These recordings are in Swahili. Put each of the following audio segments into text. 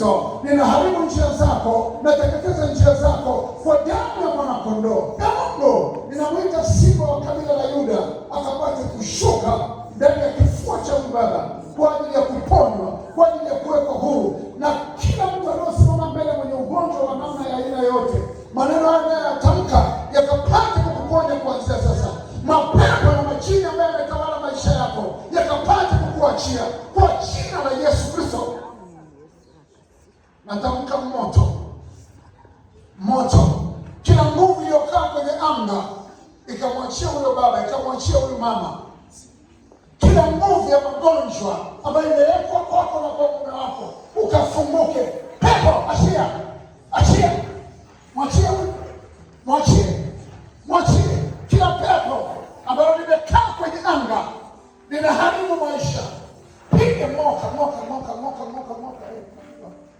Kristo, ninaharibu njia zako, nateketeza njia zako kwa damu ya mwanakondoo. Na Mungu ninamwita simba wa kabila la Yuda akapate kushuka ndani ya kifua cha Baba kwa ajili ya kuponywa, kwa ajili ya kuwekwa huru, na kila mtu aliyosimama mbele mwenye ugonjwa wa namna ya aina yote, maneno haya yatamka yakapate kukuponya kuanzia sasa. Mapepo na majini ambayo yametawala maisha yako yakapate kukuachia kwa jina la Yesu Kristo. Natamka moto, kila nguvu iliyokaa kwenye anga ikamwachia huyo baba, ikamwachia huyo mama. Kila nguvu ya magonjwa ambayo imewekwa kwako na kwa mume wako ukafunguke. Pepo achia, mwachie. Kila pepo ambayo limekaa kwenye anga linaharibu maisha, piga moka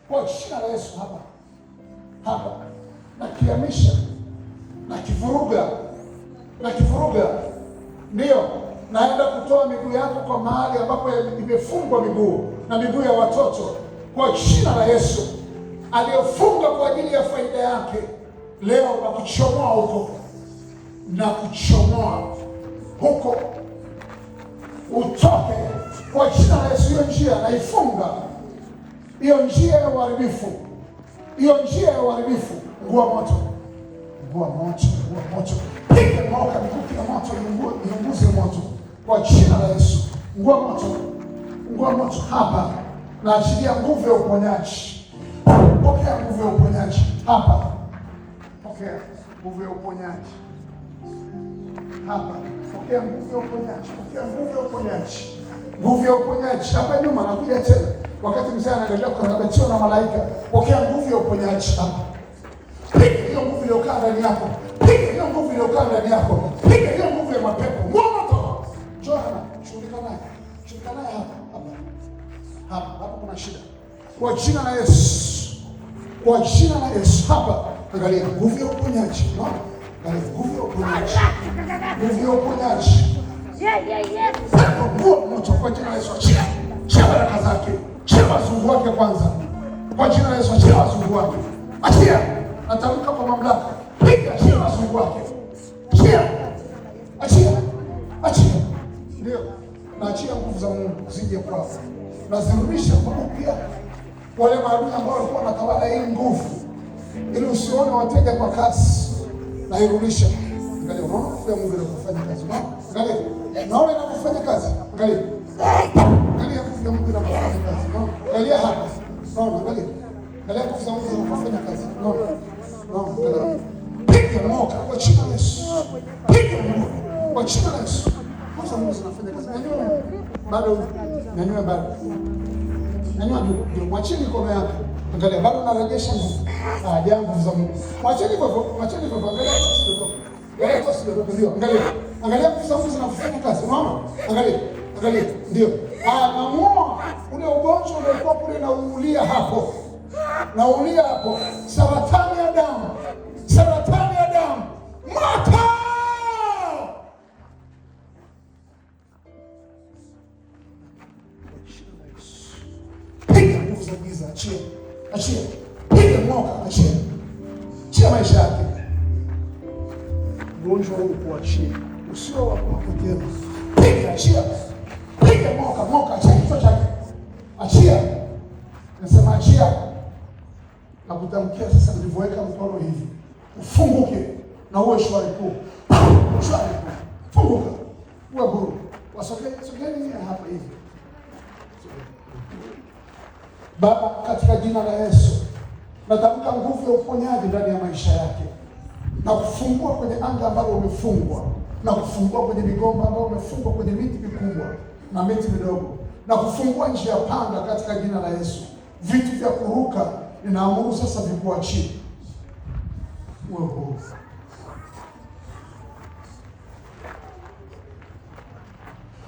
kwa jina la Yesu. Hapa nakiamisha, nakivuruga. Ndio naenda kutoa miguu yako kwa mahali ambapo imefungwa miguu na miguu ya watoto kwa jina la Yesu, aliyofunga kwa ajili ya faida yake. Leo nakuchomoa huko, utoke kwa jina la Yesu. Hiyo njia naifunga, hiyo njia ya uharibifu, ngua moto, piga moka mikuki ya moto, iunguze moto kwa jina la Yesu. Ngua moto hapa, na achilia nguvu ya uponyaji. Pokea nguvu ya uponyaji hapa, pokea nguvu ya uponyaji hapa, pokea nguvu ya uponyaji hapa. Nyuma nakuja tena, wakati mzee anaendelea kukarabatiwa na malaika, pokea nguvu ya uponyaji hapa. Piga hiyo nguvu iliyokaa ndani yako, piga hiyo nguvu ya mapepo. Moto Johana, shughulika naye hapa kuna shida. Kwa jina la Yesu, hapa angalia nguvu ya uponyaji. Nguvu ya uponyaji. Moto kwa jina la Yesu, achia baraka zake, achia wazungu wake kwanza. Kwa jina la Yesu, achia wazungu wake, achia. Natamka kwa mamlaka, piga, achia wazungu wake, achia. Ndio naachia nguvu za Mungu zije kwako, nazirudisha kwa upya wale maadui ambao walikuwa wanatawala hii nguvu, ili usione wateja kwa kasi. Nairudisha. Angalia, unaona nguvu ya Mungu inafanya kazi. Angalia, naona inafanya kazi. Angalia nguvu ya Mungu inafanya kazi. Angalia hapa. Angalia nguvu za Mungu inafanya kazi. Piga moka kwa jina la Yesu. Kwa jina la Yesu. Nguvu za Mungu zinafanya kazi. Nyanyua ndio, mwacheni mikono yake. Angalia, bado narejesha nguvu. Nguvu za Mungu. Mwacheni hivyo. Angalia nguvu za Mungu zinafanya kazi. Unaona? Angalia. Ndio. Namuoa ule ugonjwa uliokuwa kule naulia hapo. Saratani ya damu. Moto! Piga nguvu za giza, achia. Piga moka, achia maisha yake. Ugonjwa huu kuachia, usio wa kwako tena. Piga, piga moka, achia kichwa chake, achia. Nasema achia. Na kutamkia sasa, nilivyoweka mkono hivi, ufunguke na uwe shwari kuu. Funguka, uwe huru. Sogeni hapa hivi. Baba, katika jina la Yesu, natamka nguvu ya uponyaji ndani ya maisha yake, na kufungua kwenye anga ambalo umefungwa, na kufungua kwenye migomba ambayo umefungwa, kwenye miti mikubwa na miti midogo, na kufungua njia panda katika jina la Yesu. Vitu vya kuruka ninaamuru sasa vikuachie. Uwe huru.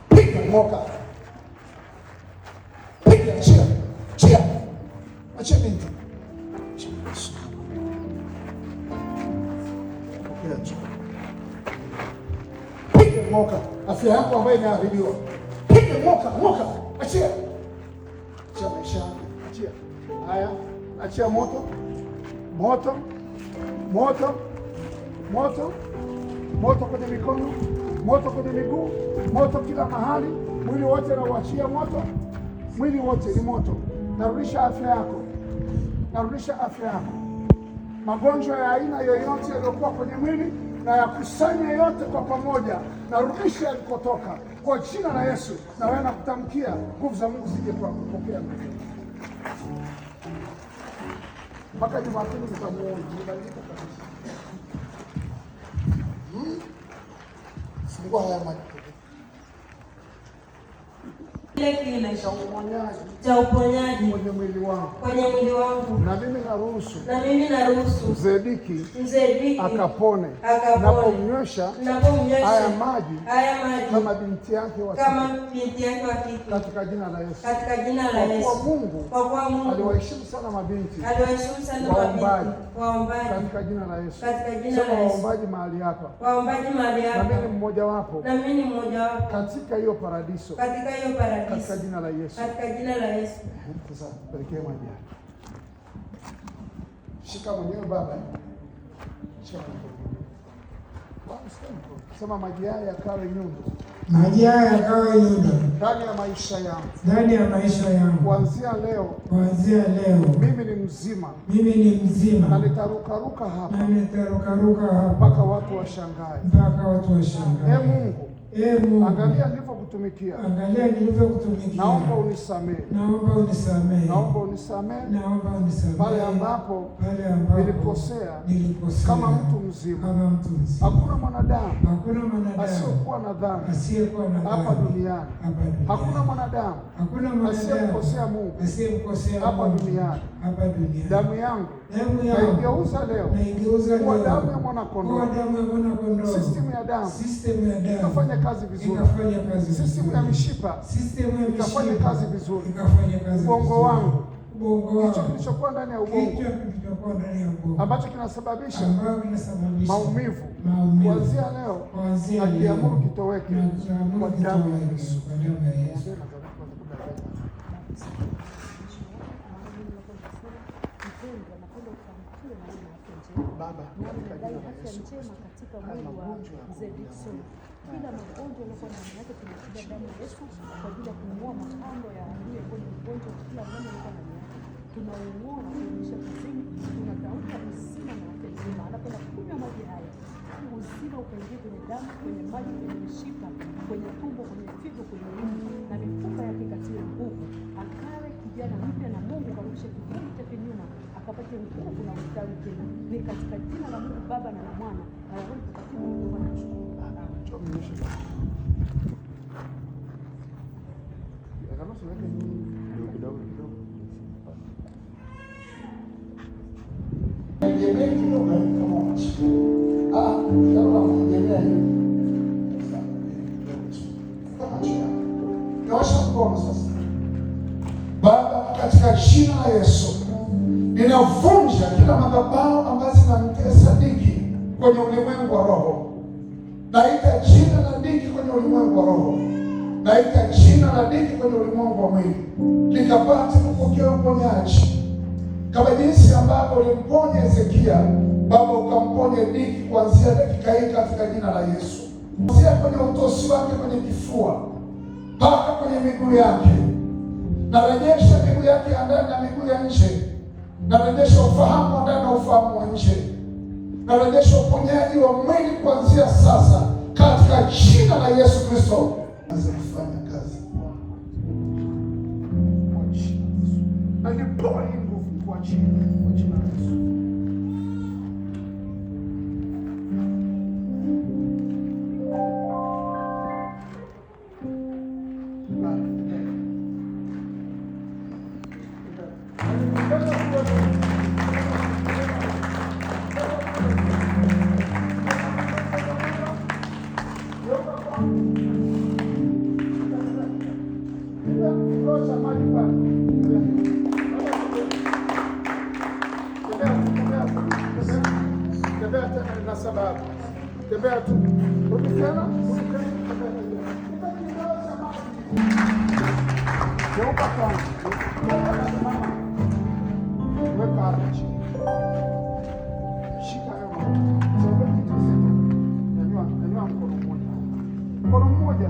Piga moka. Piga, achia. Achia binti. Piga moka. Afya yako ambayo imeharibiwa. Piga moka. Achia. Achia maisha. Achia. Haya, achia moto, moto, moto, moto, moto kwenye mikono, moto kwenye miguu, moto kila mahali, mwili wote nauachia moto, mwili wote ni moto. Narudisha afya yako, narudisha afya yako. Magonjwa ya aina yoyote yaliyokuwa kwenye mwili na yakusanya yote kwa pamoja, narudisha yalikotoka kwa jina la Yesu. Na wewe nakutamkia nguvu za Mungu zije kwa kupokea nguvu. Mpaka Jumapili nitamuona nibadilika kabisa. Fungua haya maji. Kile cha uponyaji kwenye mwili wangu, na mimi naruhusu Mzee Diki akapone, napomnywesha haya maji kama binti yake wa kike, katika jina la Yesu. Kwa kuwa Mungu aliwaheshimu sana mabinti waombaji, katika jina la Yesu. Sema waombaji mahali hapa, na mimi mmoja wapo katika hiyo paradiso, katika jina la Yesu. Sasa pelekee maji. Shika mwenyewe baba. Shika mwenyewe. Sema maji haya yakawe nyundo. Maji haya yakawe nyundo ndani ya maisha yangu. Ndani ya maisha yangu. Kuanzia leo. Mimi ni mzima. Na nitarukaruka hapa. Mpaka watu washangae. Mungu, angalia nilivyokutumikia. Naomba unisamehe. Pale ambapo nilikosea kama mtu mzima. Hakuna mwanadamu asiyokuwa na dhambi hapa duniani. Hakuna mwanadamu asiyemkosea Mungu hapa duniani. Damu yangu naigeuza leo kuwa damu ya mwana-kondoo. System ya damu ikafanya kazi vizuri. System ya mishipa ikafanya kazi vizuri. Ubongo wangu, hicho kilichokuwa ndani ya ubongo ambacho kinasababisha maumivu, kuanzia leo nakiamuru kitoweke kwa damu ya Yesu. Baba, katika jina la Yesu katika mwili wa Mzee Dickson, kila magonjwa yaliyokuwa ndani yake tunapiga damu ya Yesu kwa ajili ya kung'oa mapando ya adui kwenye mgonjwa, kila mmoja alikuwa ndani yake tunaung'oa na kurudisha kuzini. Tunatamka uzima na afya njema anapoenda kunywa maji haya, uzima ukaingia kwenye damu, kwenye maji, kwenye mishipa, kwenye tumbo, kwenye figo, kwenye ini na mifupa yake ikatiwe nguvu, akawe kijana mpya na Mungu karudisha kiburi chake nyuma, akapate nguvu na ustawi tena. Ni katika jina la Mungu Baba na la Mwana na la Roho Mtakatifu Mungu anashukuru. Nyosha mkono sasa. Baba, katika jina la Yesu ninavunja kila madhabahu ambazo zinamtesa Diki kwenye ulimwengu wa roho. Naita jina la Diki kwenye ulimwengu wa roho. Naita jina la Diki kwenye ulimwengu wa mwili. Likapate kupokea uponyaji. Kama jinsi ambavyo ulimponya Hezekia, Baba ukamponya Diki kuanzia dakika hii katika jina la Yesu. Kuanzia kwenye utosi wake kwenye kifua mpaka kwenye miguu yake. Narejesha miguu yake ya ndani na miguu ya nje. Narejesha ufahamu wa ndani na ufahamu wa nje. Narejesha uponyaji wa mwili kuanzia sasa katika jina la Yesu Kristo. Anza kufanya kazi kwa jina la Yesu. Na nipoe nguvu kwa jina la Yesu. Tembea tu. Rudi tena. Geuka kwanza. hapa chini. Shika hayo. Nyanyua mkono mmoja. Mkono mmoja.